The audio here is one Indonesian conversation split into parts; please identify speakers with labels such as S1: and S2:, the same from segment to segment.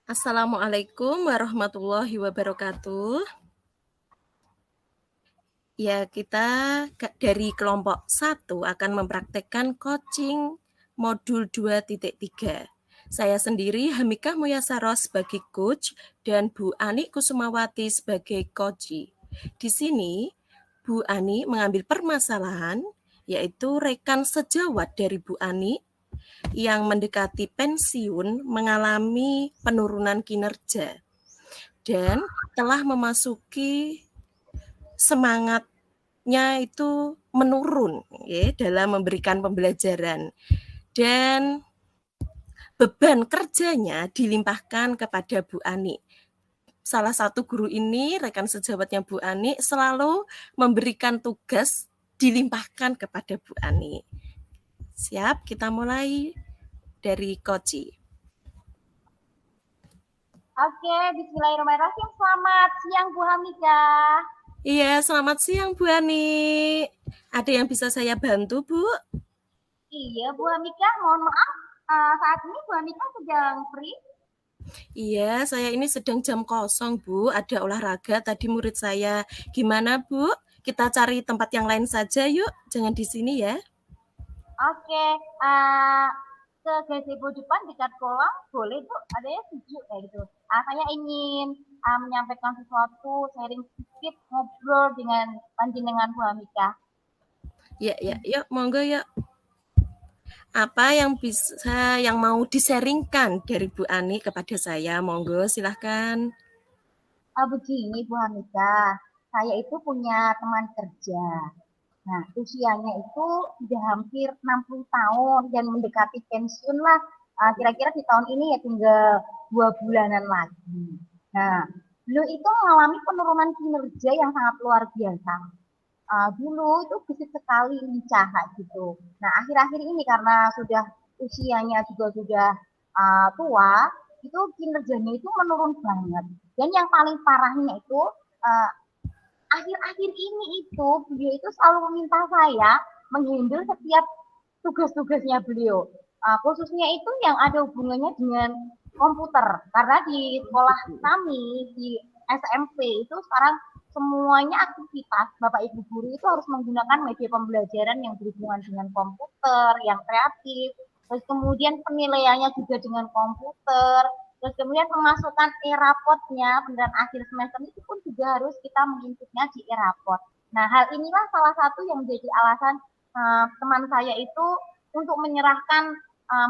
S1: Assalamualaikum warahmatullahi wabarakatuh. Ya, kita dari kelompok 1 akan mempraktekkan coaching modul 2.3. Saya sendiri Hamikah Muyasaros sebagai coach dan Bu Ani Kusumawati sebagai coach. Di sini Bu Ani mengambil permasalahan yaitu rekan sejawat dari Bu Ani yang mendekati pensiun mengalami penurunan kinerja dan telah memasuki semangatnya itu menurun ya, dalam memberikan pembelajaran dan beban kerjanya dilimpahkan kepada Bu Ani. Salah satu guru ini, rekan sejawatnya Bu Ani, selalu memberikan tugas dilimpahkan kepada Bu Ani. Siap, kita mulai dari Koci.
S2: Oke, bismillahirrahmanirrahim. Selamat siang Bu Hamika.
S1: Iya, selamat siang Bu Ani. Ada yang bisa saya bantu, Bu?
S2: Iya Bu Hamika, mohon maaf. Saat ini Bu Hamika sedang free?
S1: Iya, saya ini sedang jam kosong, Bu. Ada olahraga tadi murid saya. Gimana, Bu? Kita cari tempat yang lain saja yuk. Jangan di sini ya.
S2: Oke, ke gazebo depan dekat kolam boleh Bu, adanya sejuk kayak gitu. Saya ingin menyampaikan sesuatu, sharing sedikit, ngobrol dengan panjenengan Bu Hamika.
S1: Ya, yuk, monggo yuk. Apa yang mau disaringkan dari Bu Ani kepada saya? Monggo, silahkan.
S2: Begini Bu Hamika, saya itu punya teman kerja. Nah, usianya itu sudah hampir 60 tahun dan mendekati pensiun lah. Kira-kira di tahun ini ya tinggal 2 bulanan lagi. Nah, beliau itu mengalami penurunan kinerja yang sangat luar biasa. Dulu itu gesit sekali lincah gitu. Nah, akhir-akhir ini karena sudah usianya juga sudah tua, itu kinerjanya itu menurun banget. Dan yang paling parahnya itu uh, akhir-akhir ini itu beliau itu selalu meminta saya menghandle setiap tugas-tugasnya beliau. Khususnya itu yang ada hubungannya dengan komputer. Karena di sekolah kami, di SMP itu sekarang semuanya aktivitas Bapak Ibu guru itu harus menggunakan media pembelajaran yang berhubungan dengan komputer, yang kreatif, terus kemudian penilaiannya juga dengan komputer, terus kemudian pemasukan e-rapotnya dan akhir semester itu pun juga harus kita menginputnya di e-rapot. Nah, hal inilah salah satu yang menjadi alasan teman saya itu untuk menyerahkan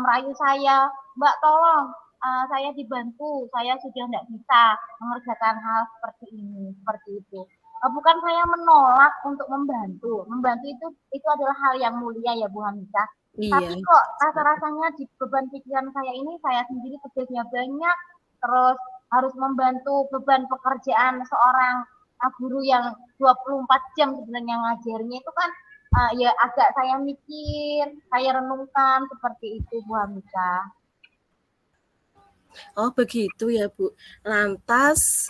S2: merayu saya, Mbak tolong saya dibantu, saya sudah tidak bisa mengerjakan hal seperti ini, seperti itu. Bukan saya menolak untuk membantu, membantu itu adalah hal yang mulia ya Bu Hamika.
S1: Iya.
S2: Tapi kok rasa-rasanya di beban pikiran saya ini saya sendiri tugasnya banyak, terus harus membantu beban pekerjaan seorang guru yang 24 jam sebenarnya ngajarnya itu kan ya agak saya mikir, saya renungkan seperti itu Bu Hamika.
S1: Oh, begitu ya, Bu. Lantas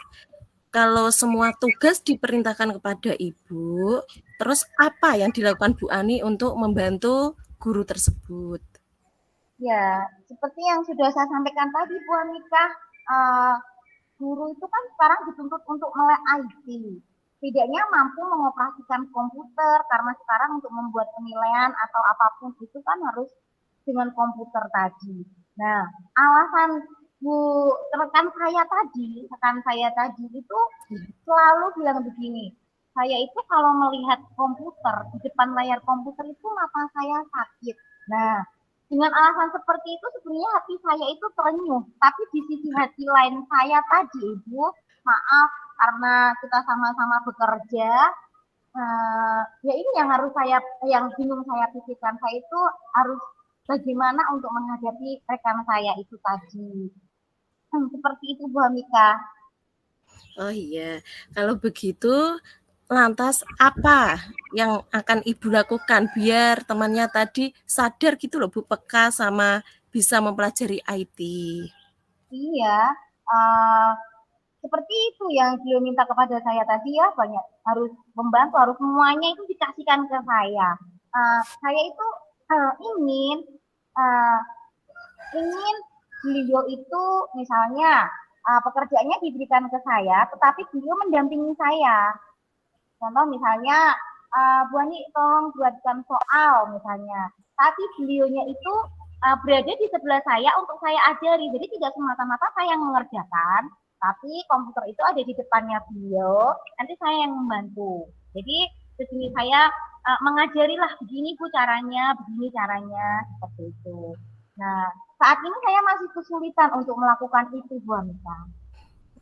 S1: kalau semua tugas diperintahkan kepada Ibu, terus apa yang dilakukan Bu Ani untuk membantu guru tersebut?
S2: Ya, seperti yang sudah saya sampaikan tadi Bu Hamika, uh, guru itu kan sekarang dituntut untuk melek IT. Setidaknya mampu mengoperasikan komputer karena sekarang untuk membuat penilaian atau apapun itu kan harus dengan komputer tadi. Nah, alasan rekan saya tadi itu selalu bilang begini, saya itu kalau melihat komputer, di depan layar komputer itu mata saya sakit. Nah, dengan alasan seperti itu sebenarnya hati saya itu terenyuh. Tapi di sisi hati lain saya tadi, Ibu, maaf karena kita sama-sama bekerja, ya ini yang harus yang bingung saya pikirkan. Saya itu harus bagaimana untuk menghadapi rekan saya itu tadi. Seperti itu Bu Hamika.
S1: Oh iya, kalau begitu lantas apa yang akan Ibu lakukan biar temannya tadi sadar gitu loh Bu, peka sama bisa mempelajari IT?
S2: Iya, uh, seperti itu yang beliau minta kepada saya tadi ya, banyak harus membantu, harus semuanya itu dikasihkan ke saya. Saya itu ingin uh, ingin beliau itu misalnya pekerjaannya diberikan ke saya, tetapi beliau mendampingi saya. Contoh misalnya, Bu Ani tolong buatkan soal misalnya. Tapi beliaunya itu berada di sebelah saya untuk saya ajari. Jadi tidak semata-mata saya yang mengerjakan, tapi komputer itu ada di depannya beliau, nanti saya yang membantu. Jadi di sini saya mengajarilah begini Bu caranya, begini caranya, seperti itu. Nah, saat ini saya masih kesulitan untuk melakukan itu, Bu Anita.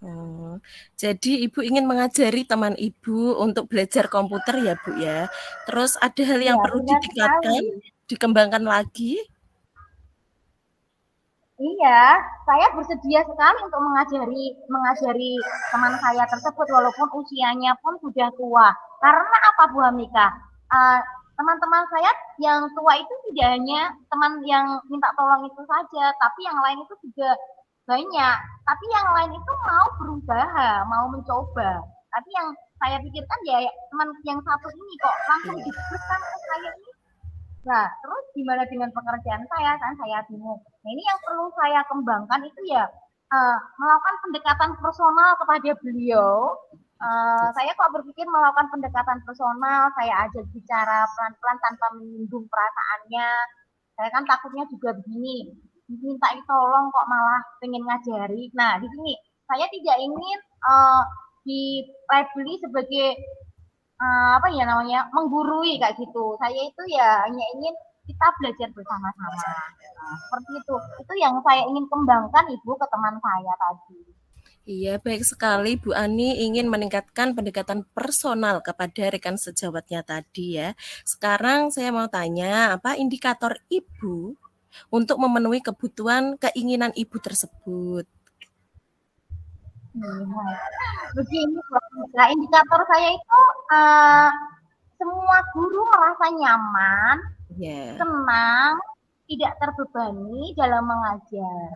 S1: Oh, jadi Ibu ingin mengajari teman Ibu untuk belajar komputer ya Bu ya. Terus ada hal yang
S2: Iya,
S1: perlu
S2: benar
S1: ditingkatkan,
S2: sekali.
S1: dikembangkan lagi?
S2: Iya, saya bersedia sekali untuk mengajari teman saya tersebut walaupun usianya pun sudah tua. Karena apa Bu Hamika? Uh, Teman-teman saya yang tua itu tidak hanya teman yang minta tolong itu saja, tapi yang lain itu juga banyak. Tapi yang lain itu mau berusaha, mau mencoba. Tapi yang saya pikirkan ya teman yang satu ini kok langsung
S1: Iya.
S2: diberikan ke saya ini. Nah, terus gimana dengan pekerjaan saya? Kan saya bingung. Nah, ini yang perlu saya kembangkan itu ya melakukan pendekatan personal kepada beliau. Saya kok berpikir melakukan pendekatan personal, saya ajak bicara pelan-pelan tanpa menyinggung perasaannya. Saya kan takutnya juga begini, minta tolong kok malah pengen ngajari. Nah, di sini saya tidak ingin dilabeli sebagai apa ya namanya menggurui kayak gitu. Saya itu ya hanya ingin kita belajar bersama-sama. Nah, seperti itu yang saya ingin kembangkan Ibu ke teman saya tadi.
S1: Iya, baik sekali Bu Ani ingin meningkatkan pendekatan personal kepada rekan sejawatnya tadi ya. Sekarang saya mau tanya, apa indikator Ibu untuk memenuhi kebutuhan keinginan Ibu tersebut?
S2: Begini, nah, indikator saya itu semua guru merasa nyaman,
S1: Ya,
S2: senang, tidak terbebani dalam mengajar,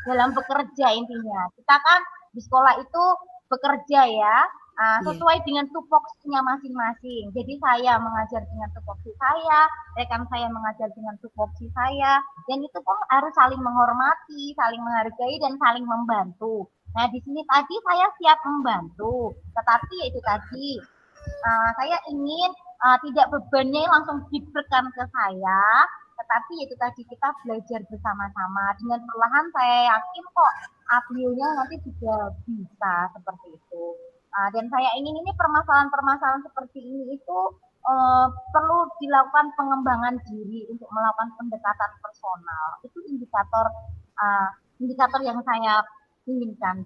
S2: dalam bekerja intinya. Kita kan di sekolah itu bekerja ya,
S1: iya.
S2: sesuai dengan tupoksinya masing-masing. Jadi saya mengajar dengan tupoksi saya, rekan saya mengajar dengan tupoksi saya, dan itu pun harus saling menghormati, saling menghargai, dan saling membantu. Nah, di sini tadi saya siap membantu, tetapi itu tadi saya ingin tidak bebannya langsung diberikan ke saya, tetapi itu tadi kita belajar bersama-sama. Dengan perlahan saya yakin kok beliaunya nanti juga bisa seperti itu. Dan saya ingin ini permasalahan-permasalahan seperti ini itu perlu dilakukan pengembangan diri untuk melakukan pendekatan personal. Itu indikator yang saya inginkan.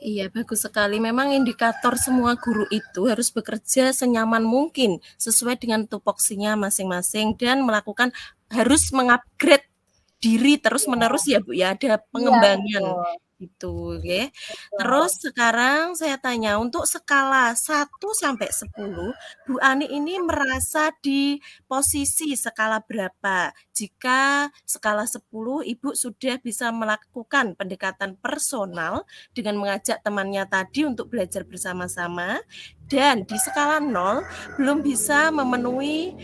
S1: Iya, bagus sekali. Memang indikator semua guru itu harus bekerja senyaman mungkin sesuai dengan tupoksinya masing-masing dan melakukan harus mengupgrade diri terus-menerus ya Bu ya, ada
S2: Iya,
S1: pengembangan
S2: betul.
S1: gitu ya.
S2: Betul.
S1: Terus sekarang saya tanya untuk skala 1 sampai 10, Bu Ani ini merasa di posisi skala berapa? Jika skala 10 Ibu sudah bisa melakukan pendekatan personal dengan mengajak temannya tadi untuk belajar bersama-sama, dan di skala 0 belum bisa memenuhi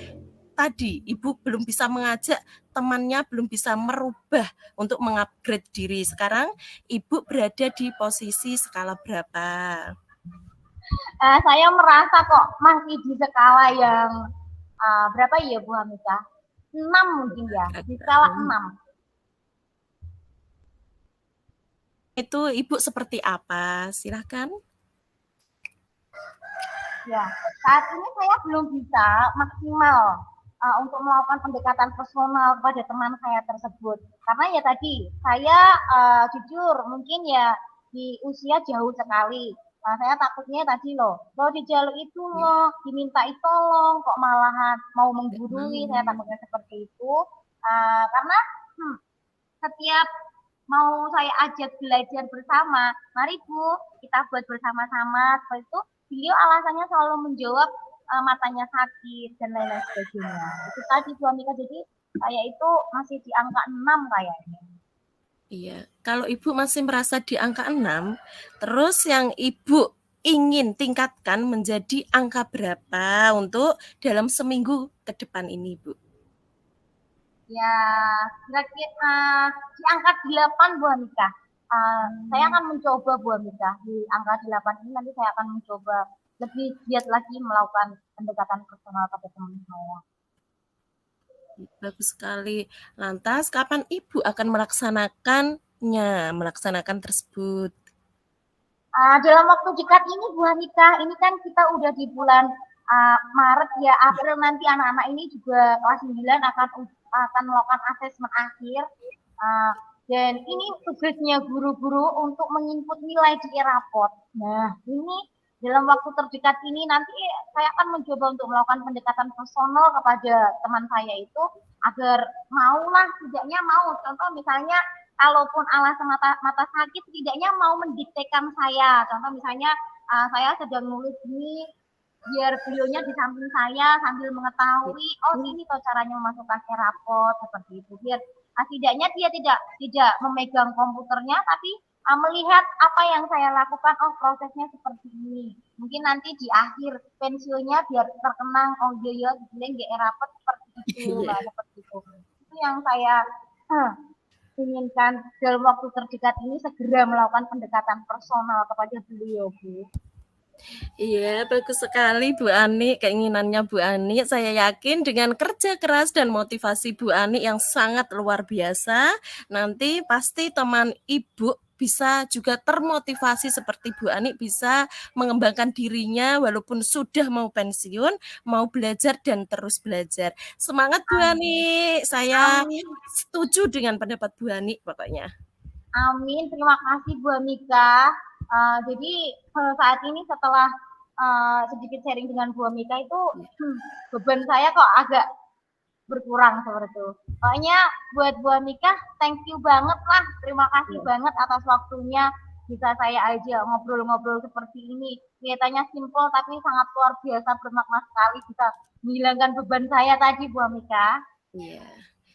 S1: tadi, Ibu belum bisa mengajak temannya, belum bisa merubah untuk mengupgrade diri. Sekarang Ibu berada di posisi skala berapa?
S2: Saya merasa kok masih di skala yang berapa ya Bu Hamika? 6 mungkin ya, di skala 6.
S1: Itu Ibu seperti apa? Silahkan.
S2: Ya, saat ini saya belum bisa maksimal untuk melakukan pendekatan personal kepada teman saya tersebut. Karena ya tadi, saya jujur mungkin ya di usia jauh sekali. Saya takutnya tadi loh, kalau dijaluk itu loh, dimintai tolong, kok malahan mau menggurui, saya takutnya seperti itu. Karena setiap mau saya ajak belajar bersama, mari Bu, kita buat bersama-sama, seperti itu beliau alasannya selalu menjawab matanya sakit dan lain-lain sebagainya. Itu tadi suami jadi saya itu masih di angka 6 kayaknya.
S1: Iya, kalau Ibu masih merasa di angka 6, terus yang Ibu ingin tingkatkan menjadi angka berapa untuk dalam seminggu ke depan ini, Bu?
S2: Ya, kira-kira di angka 8 Bu Hanika. Saya akan mencoba Bu Hanika di angka 8 ini nanti saya akan mencoba lebih giat lagi melakukan pendekatan personal pada teman saya.
S1: Bagus sekali. Lantas, kapan Ibu akan melaksanakan tersebut?
S2: Dalam waktu dekat ini Bu Hanika, ini kan kita udah di bulan Maret ya, April nanti anak-anak ini juga kelas 9 akan melakukan asesmen akhir. Dan ini tugasnya guru-guru untuk menginput nilai di rapot. Nah, ini dalam waktu terdekat ini nanti saya akan mencoba untuk melakukan pendekatan personal kepada teman saya itu agar maulah setidaknya mau. Contoh misalnya kalaupun alasan mata sakit setidaknya mau mendiktekan saya. Contoh misalnya saya sedang nulis ini biar beliaunya di samping saya sambil mengetahui oh ini tuh caranya memasukkan rapot seperti itu biar setidaknya dia tidak memegang komputernya tapi melihat apa yang saya lakukan oh prosesnya seperti ini mungkin nanti di akhir pensiunnya biar terkenang oh iya ya rapot seperti itu
S1: Iya.
S2: nah seperti itu yang saya inginkan dalam waktu terdekat ini segera melakukan pendekatan personal kepada beliau Bu.
S1: Iya, bagus sekali Bu Ani, keinginannya Bu Ani. Saya yakin dengan kerja keras dan motivasi Bu Ani yang sangat luar biasa, nanti pasti teman Ibu bisa juga termotivasi seperti Bu Ani bisa mengembangkan dirinya walaupun sudah mau pensiun, mau belajar dan terus belajar. Semangat Bu
S2: Amin.
S1: Ani, saya
S2: Amin.
S1: setuju dengan pendapat Bu Ani pokoknya.
S2: Amin. Terima kasih Bu Amika. Jadi saat ini setelah sedikit sharing dengan Bu Amika itu beban saya kok agak berkurang seperti itu. Pokoknya buat Bu Amika, thank you banget lah. Terima kasih banget atas waktunya bisa saya aja ngobrol-ngobrol seperti ini. Kelihatannya simpel tapi sangat luar biasa bermakna sekali bisa menghilangkan beban saya tadi Bu Amika.
S1: Iya.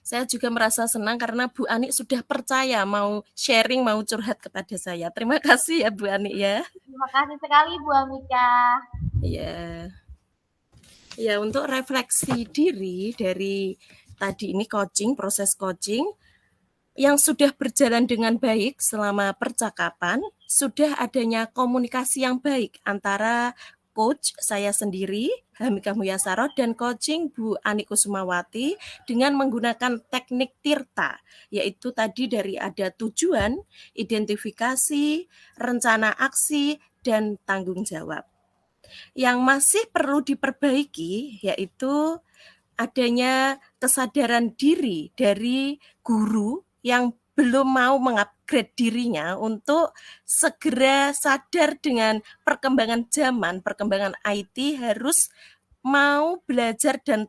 S1: Saya juga merasa senang karena Bu Ani sudah percaya mau sharing, mau curhat kepada saya. Terima kasih ya Bu Ani ya.
S2: Terima kasih sekali Bu Amika.
S1: Iya. Ya, untuk refleksi diri dari tadi ini proses coaching yang sudah berjalan dengan baik selama percakapan, sudah adanya komunikasi yang baik antara coach saya sendiri, Hamika Muyasaro, dan coaching Bu Ani Kusumawati dengan menggunakan teknik Tirta, yaitu tadi dari ada tujuan, identifikasi, rencana aksi, dan tanggung jawab. Yang masih perlu diperbaiki yaitu adanya kesadaran diri dari guru yang belum mau mengupgrade dirinya untuk segera sadar dengan perkembangan zaman, perkembangan IT harus mau belajar dan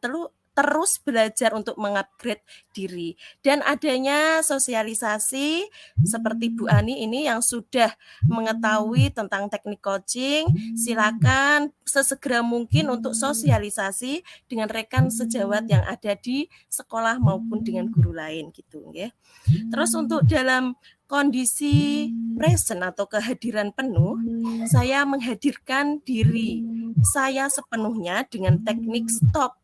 S1: terus belajar untuk mengupgrade diri. Dan adanya sosialisasi seperti Bu Ani ini yang sudah mengetahui tentang teknik coaching, silakan sesegera mungkin untuk sosialisasi dengan rekan sejawat yang ada di sekolah maupun dengan guru lain gitu ya. Terus untuk dalam kondisi present atau kehadiran penuh, saya menghadirkan diri saya sepenuhnya dengan teknik stop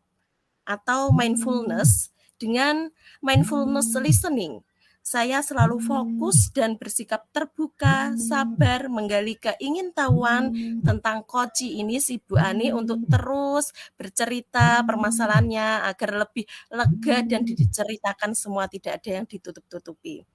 S1: atau mindfulness. Dengan mindfulness listening, saya selalu fokus dan bersikap terbuka, sabar, menggali keingintahuan tentang koci ini si Bu Ani untuk terus bercerita permasalahannya agar lebih lega dan diceritakan semua, tidak ada yang ditutup-tutupi.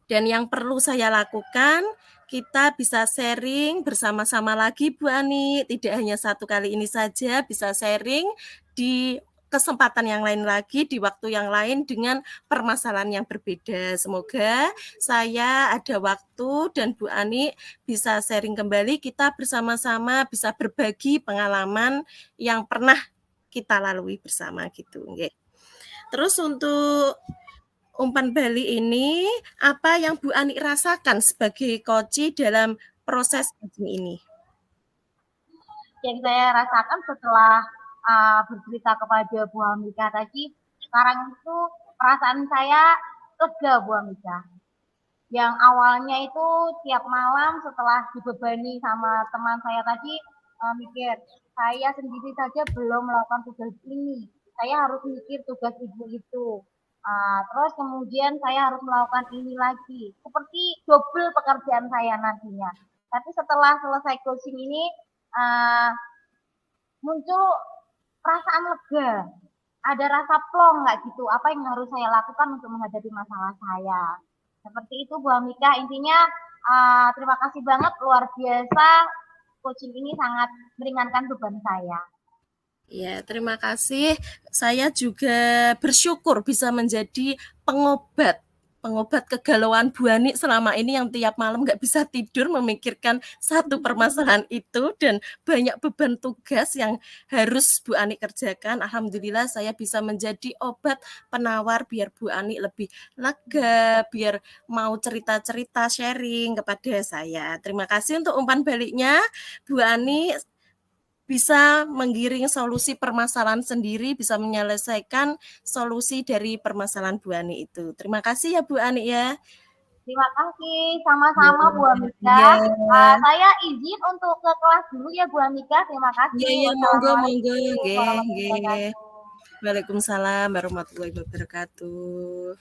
S1: Dan yang perlu saya lakukan, kita bisa sharing bersama-sama lagi Bu Ani, tidak hanya satu kali ini saja, bisa sharing di kesempatan yang lain lagi, di waktu yang lain dengan permasalahan yang berbeda. Semoga saya ada waktu dan Bu Ani bisa sharing kembali, kita bersama-sama bisa berbagi pengalaman yang pernah kita lalui bersama gitu. Terus untuk umpan balik ini, apa yang Bu Ani rasakan sebagai coach dalam proses ini?
S2: Yang saya rasakan setelah bercerita kepada Bu Hamika tadi, sekarang itu perasaan saya lega Bu Hamika. Yang awalnya itu tiap malam setelah dibebani sama teman saya tadi mikir, saya sendiri saja belum melakukan tugas ini. saya harus mikir tugas ibu itu. Terus kemudian saya harus melakukan ini lagi. Seperti double pekerjaan saya nantinya. Tapi setelah selesai coaching ini, uh, muncul perasaan lega. Ada rasa plong nggak gitu, apa yang harus saya lakukan untuk menghadapi masalah saya. Seperti itu Bu Amika, intinya terima kasih banget, luar biasa, coaching ini sangat meringankan beban saya.
S1: Ya, terima kasih. Saya juga bersyukur bisa menjadi pengobat kegalauan Bu Ani selama ini yang tiap malam nggak bisa tidur memikirkan satu permasalahan itu dan banyak beban tugas yang harus Bu Ani kerjakan. Alhamdulillah saya bisa menjadi obat penawar biar Bu Ani lebih lega, biar mau cerita-cerita sharing kepada saya. Terima kasih untuk umpan baliknya, Bu Ani bisa menggiring solusi permasalahan sendiri, bisa menyelesaikan solusi dari permasalahan Bu Ani itu. Terima kasih ya Bu Ani ya.
S2: Terima kasih, sama-sama Bu Amika. Saya izin untuk ke kelas dulu ya Bu Amika. Terima kasih.
S1: Iya, monggo. Waalaikumsalam warahmatullahi wabarakatuh.